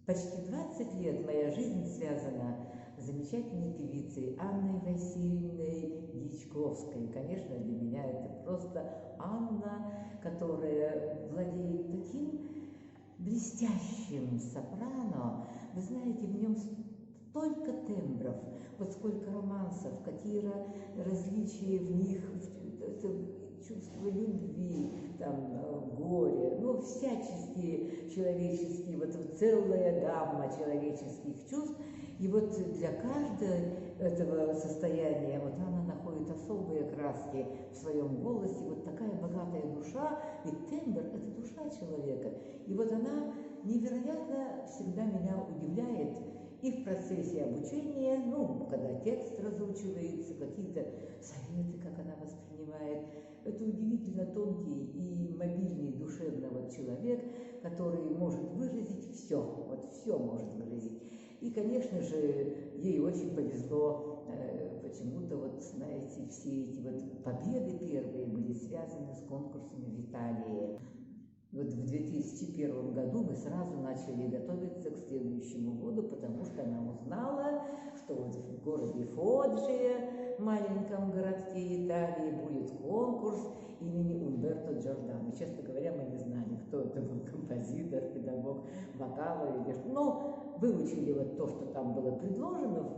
Почти 20 лет моя жизнь связана с замечательной певицей Анной Васильевной Дичковской. Конечно, для меня это просто Анна, которая владеет таким блестящим сопрано. Вы знаете, в нем столько тембров, вот сколько романсов, какие различия в них, это чувство любви, там, горе, ну, всяческие человеческие, вот целая гамма человеческих чувств. И вот для каждого этого состояния вот она находит особые краски в своем голосе, вот такая богатая душа, ведь тембр – это душа человека. И вот она невероятно всегда меня удивляет и в процессе обучения, ну, когда текст разучивается, какие-то советы, как она воспринимает. Это удивительно тонкий и мобильный душевно вот человек, который может выразить все, вот все может выразить. И, конечно же, ей очень повезло, почему-то, вот, знаете, все эти вот победы первые были связаны с конкурсами в Италии. Вот в 2001 году мы сразу начали готовиться к следующему году, потому что она узнала, что вот в городе Фоджи, маленьком городке Италии, будет конкурс имени Умберто Джордано. Честно говоря, мы не знали, кто это был, композитор, педагог вокала или что. Но выучили вот то, что там было предложено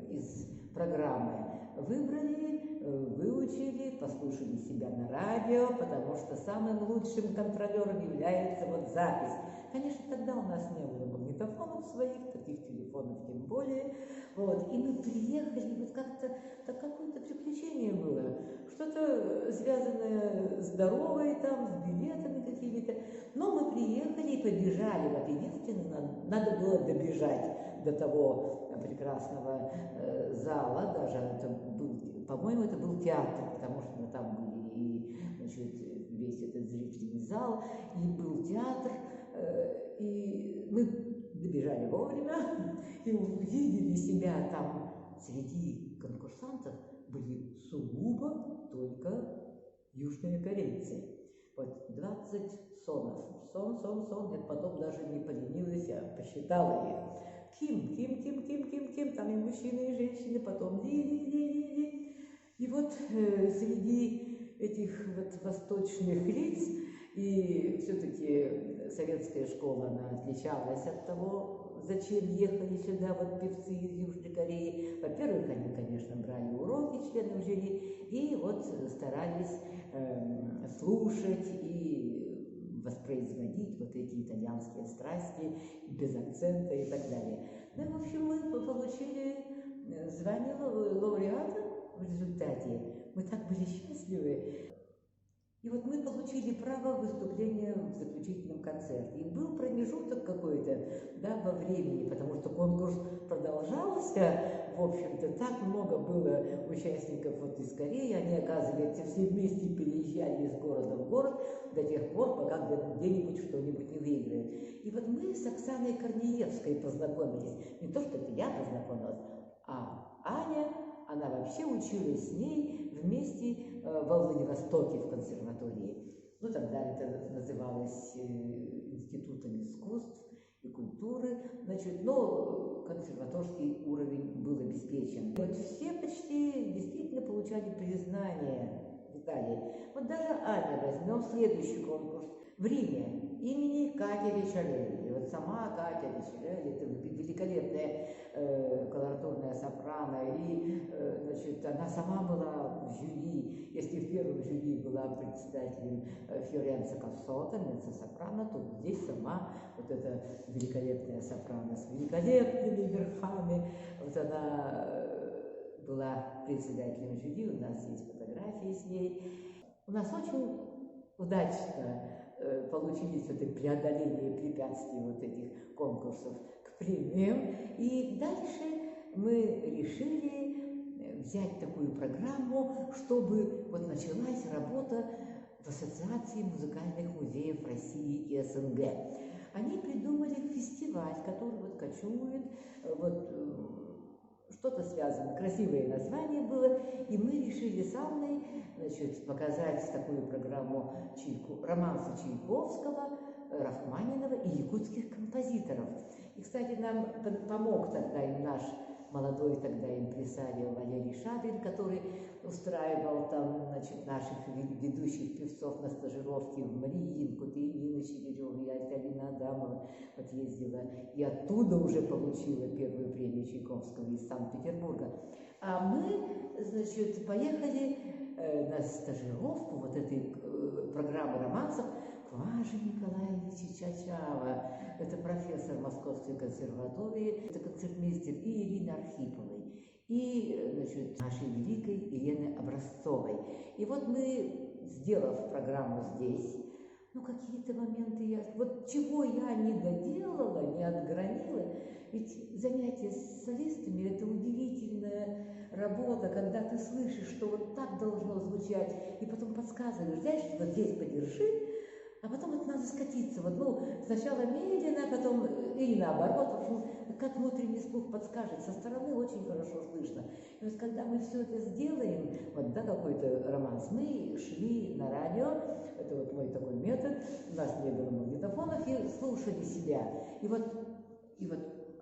из программы, выбрали, выучили, послушали себя на радио, потому что самым лучшим контролером является вот запись. Конечно, тогда у нас не было магнитофонов своих, таких телефонов тем более. Вот. И мы приехали, вот как-то так какое-то приключение было, что-то связанное с дорогой, там, с билетами какими-то. Но мы приехали и побежали. Вот единственное, надо было добежать до того прекрасного зала, даже это был, по-моему, это был театр, потому что мы там были и, значит, весь этот зрительный зал, и был театр, и мы добежали вовремя и увидели себя там. Среди конкурсантов были сугубо только южные корейцы. Вот 20 сонов. Сон. Я потом даже не поленилась, я посчитала их. Ким, там и мужчины, и женщины, потом ли. И вот среди этих вот восточных лиц, и все-таки советская школа, она отличалась от того, зачем ехали сюда вот певцы из Южной Кореи. Во-первых, они, конечно, брали уроки членов жюри и вот старались слушать и воспроизводить вот эти итальянские страсти без акцента и так далее. Ну и, в общем, мы получили звание лауреата в результате. Мы так были счастливы. И вот мы получили право выступления в заключительном концерте. И был промежуток какой-то, да, во времени, потому что конкурс продолжался. В общем-то, так много было участников вот из Кореи. Они, оказывается, все вместе переезжали из города в город до тех пор, пока где-нибудь что-нибудь не выиграют. И вот мы с Оксаной Корнеевской познакомились. Не то, что это я познакомилась, а Аня, она вообще училась с ней вместе во Владивостоке в консерватории. Ну, тогда это называлось Институтом искусств и культуры, значит, но консерваторский уровень был обеспечен. Вот все почти действительно получали признание в Италии. Вот даже Аня, возьмем следующий конкурс в Риме имени Кати Ричарелли. Вот сама Катя Ричарелли, это великолепная колоратурная сопрано, и, значит, она сама была в жюри. Если в первом жюри была председателем Фьоренца Кассота, меццо-сопрано, то здесь сама вот эта великолепная сопрано с великолепными верхами. Вот она была председателем жюри, у нас есть фотографии с ней. У нас очень удачно получились вот эти преодоления препятствий вот этих конкурсов к премиям. И дальше мы решили взять такую программу, чтобы вот началась работа в Ассоциации музыкальных музеев России и СНГ. Они придумали фестиваль, который вот кочует, вот что-то связано, красивое название было, и мы решили с Анной, значит, показать такую программу романса Чайковского, Рахманинова и якутских композиторов. И, кстати, нам помог тогда им наш молодой тогда импресарио Валерий Шабин, который устраивал там, значит, наших ведущих певцов на стажировки в Мариинку, ты Нина Щеверева, я Алина Адамова вот ездила, и оттуда уже получила первую премию Чайковского из Санкт-Петербурга. А мы, значит, поехали на стажировку вот этой программы романсов к Важе Николаевичу Чачава. Это профессор Московской консерватории, это концертмейстер, и Ирины Архиповой, и, значит, нашей великой Елены Образцовой. И вот мы, сделав программу здесь, ну, какие-то моменты вот чего я не доделала, не отгранила, ведь занятие с солистами – это удивительная работа, когда ты слышишь, что вот так должно звучать, и потом подсказываешь, знаешь, вот здесь подержи, а потом вот надо скатиться, вот, ну, сначала медленно, потом или наоборот, в общем, как внутренний слух подскажет, со стороны очень хорошо слышно. И вот когда мы все это сделаем, вот, да, какой-то романс, мы шли на радио, это вот мой такой метод, у нас не было магнитофонов, и слушали себя. И вот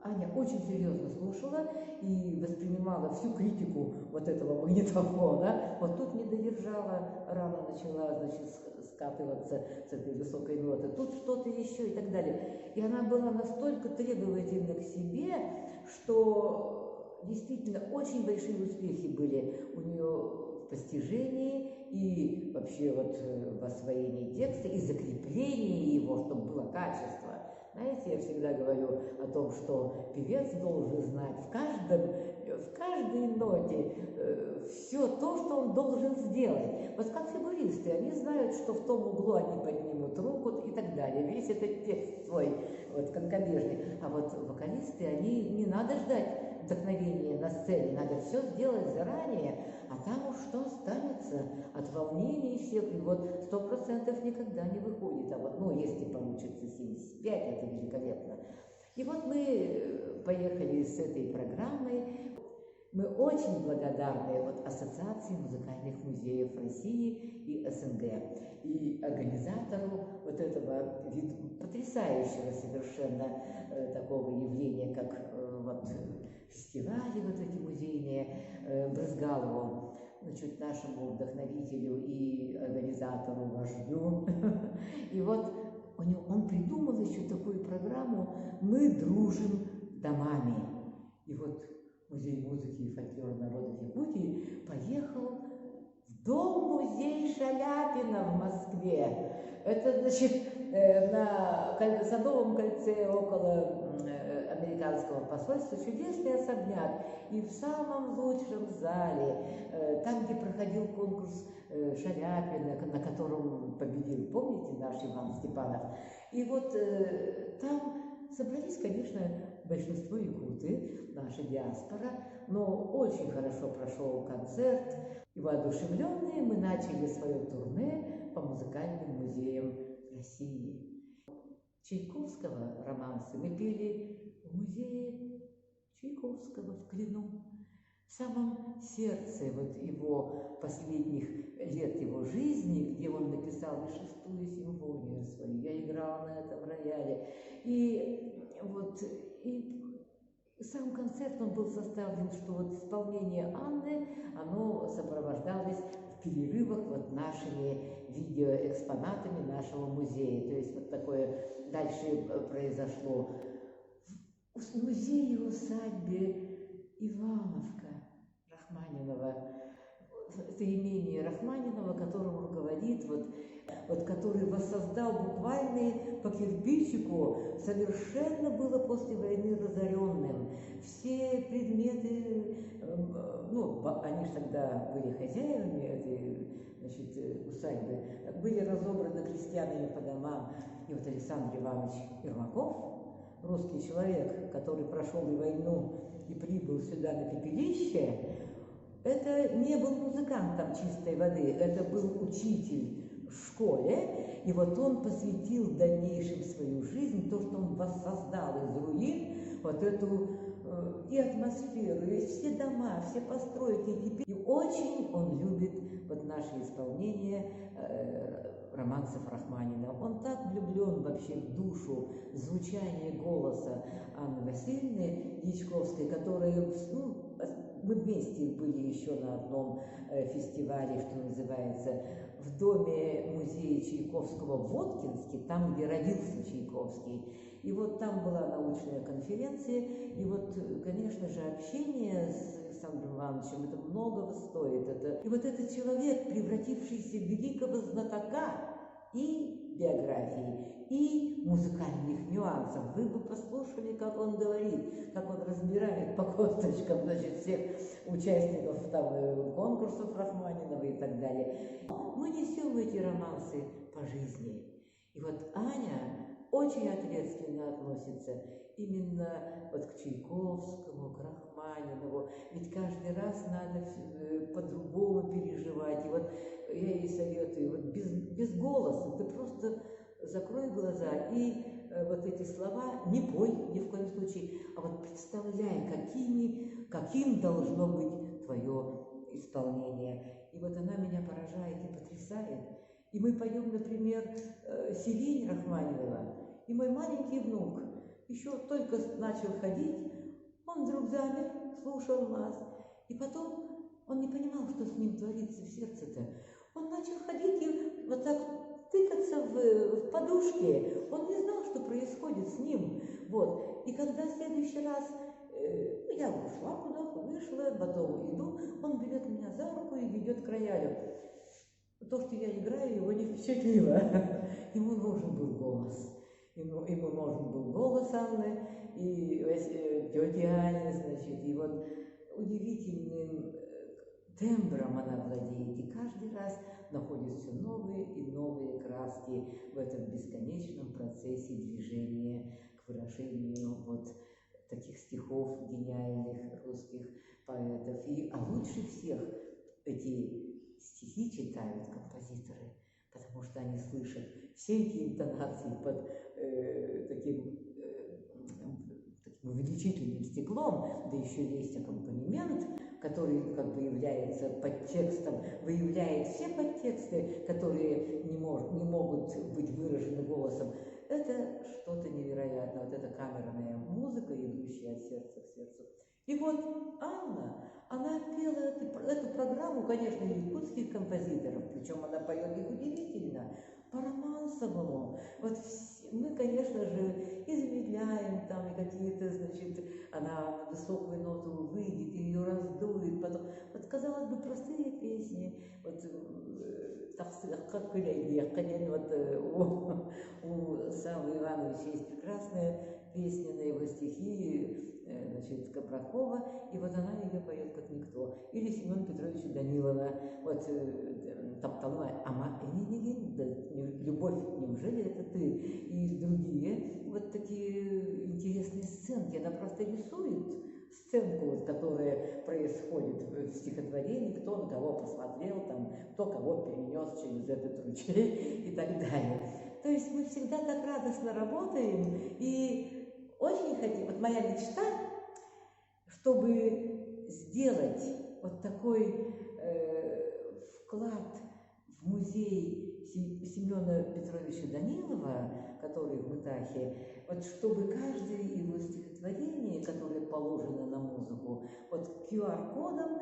Аня очень серьезно слушала и воспринимала всю критику вот этого магнитофона. Вот тут не додержала, рано начала, значит, скатываться с этой высокой ноты. Тут что-то еще и так далее. И она была настолько требовательна к себе, что действительно очень большие успехи были у нее в постижении и вообще вот в освоении текста и закреплении его, чтобы было качество. Знаете, я всегда говорю о том, что певец должен знать в каждой ноте все то, что он должен сделать. Вот как фигуристы, они знают, что в том углу они поднимут руку и так далее. Весь этот текст свой, вот, конкобежный. А вот вокалисты, они не надо ждать вдохновения на сцене, надо все сделать заранее, а там уж что останется от волнений всех, и вот 100% никогда не выходит, а вот, ну, если получится 75, это великолепно. И вот мы поехали с этой программой. Мы очень благодарны вот Ассоциации музыкальных музеев России и СНГ, и организатору вот этого потрясающего совершенно такого явления, как вот фестивали вот эти музейные, Брызгалову, значит, нашему вдохновителю и организатору, вождю. И вот он придумал еще такую программу «Мы дружим домами». И вот Музей музыки и фольклора народов Якутии поехал в дом-музей Шаляпина в Москве. Это, значит, на Садовом кольце около американского посольства чудесный особняк. И в самом лучшем зале, там, где проходил конкурс Шаляпина, на котором победил, помните, наш Иван Степанов. И вот там собрались, конечно, большинство якуты, наша диаспора, но очень хорошо прошел концерт. И воодушевленные мы начали свое турне по музыкальным музеям России. Чайковского романсы мы пели в музее Чайковского в Клину, в самом сердце вот его последних лет его жизни, где он написал и 6-ю симфонию свою. Я играла на этом рояле. И вот и сам концерт, он был составлен, что вот исполнение Анны, оно сопровождалось в перерывах вот нашими видеоэкспонатами нашего музея. То есть вот такое дальше произошло в музее усадьбе Ивановка Рахманинова. Это имение Рахманинова, которым руководит, который воссоздал буквально по кирпичику, совершенно было после войны разоренным. Все предметы, ну, они же тогда были хозяевами этой, значит, усадьбы, были разобраны крестьянами по домам. И вот Александр Иванович Ермаков, русский человек, который прошел и войну, и прибыл сюда на пепелище, это не был музыкантом чистой воды, это был учитель в школе, и вот он посвятил в дальнейшем свою жизнь, то, что он воссоздал из руин, вот эту и атмосферу, и все дома, все постройки, и очень он любит вот наше исполнение романсов Рахманинова. Он так влюблен вообще в душу, звучание голоса Анны Васильевны Дьячковской, которая, ну, мы вместе были еще на одном фестивале, что называется, в доме-музее Чайковского в Воткинске, там, где родился Чайковский. И вот там была научная конференция, и вот, конечно же, общение с Александром Ивановичем, это многого стоит. И вот этот человек, превратившийся в великого знатока и биографии, и музыкальных нюансов. Вы бы послушали, как он говорит, как он разбирает по косточкам, значит, всех участников там, конкурсов Рахманинова и так далее. Мы несем эти романсы по жизни. И вот Аня очень ответственно относится именно вот к Чайковскому, к Рахманинову. Ведь каждый раз надо по-другому переживать. И вот я ей советую, вот без голоса, ты просто закрой глаза и вот эти слова не пой ни в коем случае, а вот представляй, каким должно быть твое исполнение. И вот она меня поражает и потрясает. И мы поем, например, «Сирень» Рахманинова, и мой маленький внук еще только начал ходить, он вдруг замер, слушал нас, и потом он не понимал, что с ним творится в сердце-то. Он начал ходить и вот так тыкаться в подушке, он не знал, что происходит с ним. Вот. И когда в следующий раз я ушла куда-то, вышла, потом иду, он берет меня за руку и ведет к роялю. То, что я играю, его не впечатлило. Ему нужен был голос. Ему нужен был голос Анны и тети Ани, значит. И вот удивительным тембром она владеет. И каждый раз находят все новые и новые краски в этом бесконечном процессе движения к выражению вот таких стихов гениальных русских поэтов. А лучше всех эти стихи читают композиторы, потому что они слышат все эти интонации под таким увеличительным стеклом, да еще есть аккомпанемент, который как бы является подтекстом, выявляет все подтексты, которые не могут быть выражены голосом. Это что-то невероятное, вот эта камерная музыка, идущая от сердца к сердцу. И вот Анна, она пела эту программу, конечно, якутских композиторов, причем она поет их удивительно, по-романсовому. Вот мы, конечно же, и замедляем там, и какие-то, значит, она на высокую ноту выйдет, и ее раздует, потом, вот, казалось бы, простые песни, вот, как вот у Савы Ивановича есть прекрасная песня на его стихи, значит, Кабракова, и вот она ее поет как никто. Или Семена Петровича Данилова, вот Топталова, «Любовь, неужели это ты?» И другие вот такие интересные сценки. Она просто рисует сценку, вот, которая происходит в стихотворении, кто на кого посмотрел, там, кто кого перенес через этот ручей и так далее. То есть мы всегда так радостно работаем, и очень хотим, вот моя мечта, чтобы сделать вот такой вклад в музей Семена Петровича Данилова, который в Мытахе, вот чтобы каждое его стихотворение, которое положено на музыку, вот QR-кодом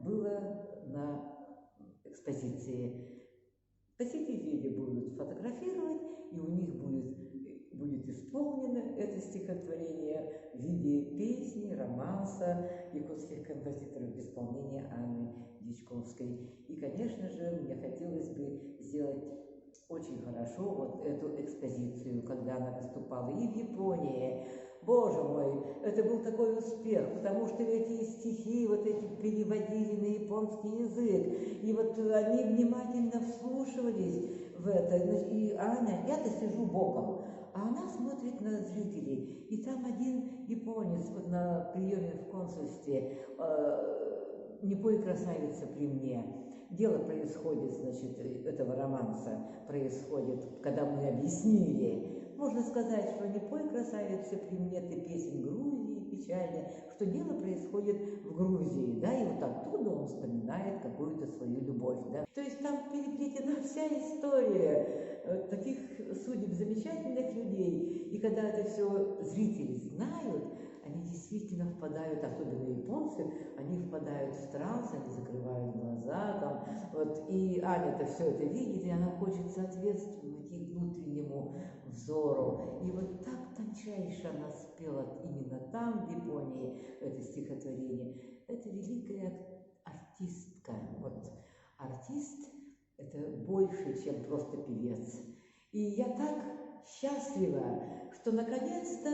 было на экспозиции. Посетители будут фотографировать, и у них будет исполнено это стихотворение в виде песни, романса якутских композиторов в исполнении Анны Дьячковской. И, конечно же, мне хотелось бы сделать очень хорошо вот эту экспозицию, когда она выступала и в Японии. Боже мой, это был такой успех, потому что эти стихи вот эти переводили на японский язык, и вот они внимательно вслушивались в это. И Аня, я-то сижу боком, а она смотрит на зрителей, и там один японец вот на приеме в консульстве, «Не пой, красавица, при мне». Дело происходит, значит, этого романса происходит, когда мы объяснили Можно сказать, что не пой, красавица, при мне ты песен Грузии печальная, что дело происходит в Грузии, да, и вот оттуда он вспоминает какую-то свою любовь, да. То есть там переплетена вся история таких судеб замечательных людей, и когда это все зрители знают, они действительно впадают, особенно японцы, они впадают в транс, они закрывают глаза, там, вот, и Аня-то все это видит, и она хочет соответствовать их внутреннему взору. И вот так тончайше она спела именно там, в Японии, это стихотворение. Это великая артистка. Вот. Артист – это больше, чем просто певец. И я так счастлива, что наконец-то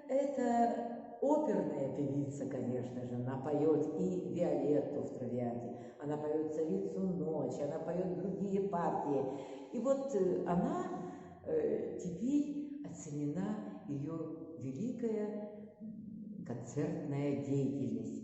эта оперная певица, конечно же, она поет и Виолетту в «Травиате», она поет «Царицу ночи», она поет другие партии. И вот она теперь оценена ее великая концертная деятельность.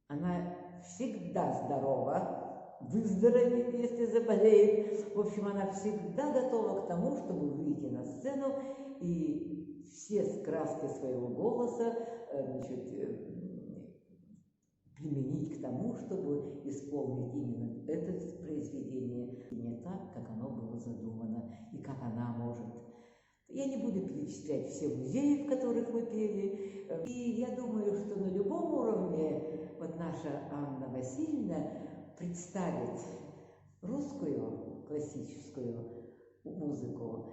Она всегда здорова, выздоровеет, если заболеет. В общем, она всегда готова к тому, чтобы выйти на сцену и все скраски своего голоса применить к тому, чтобы исполнить именно это произведение не так, как оно было задумано и как она может. Я не буду перечислять все музеи, в которых мы пели, и я думаю, что на любом уровне вот наша Анна Васильевна представит русскую классическую музыку,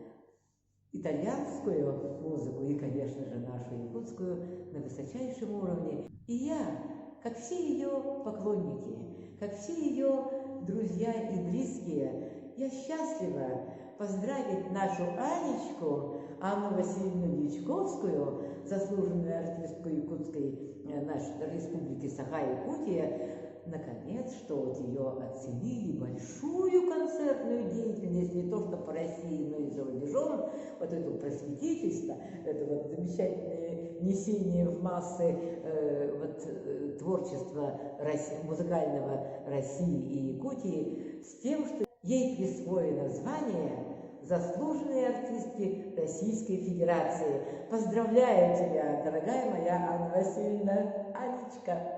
итальянскую музыку и, конечно же, нашу якутскую на высочайшем уровне. И я, как все ее поклонники, как все ее друзья и близкие, я счастлива поздравить нашу Анечку, Анну Васильевну Дьячковскую, заслуженную артистку Якутской нашей республики Саха-Якутия, наконец, что вот ее оценили большую концертную деятельность, не то что по России, но и за рубежом, вот это просветительство, это вот замечательное несение в массы творчества музыкального России и Якутии, с тем, что ей присвоено звание заслуженной артистки Российской Федерации. Поздравляю тебя, дорогая моя Анна Васильевна, Анечка!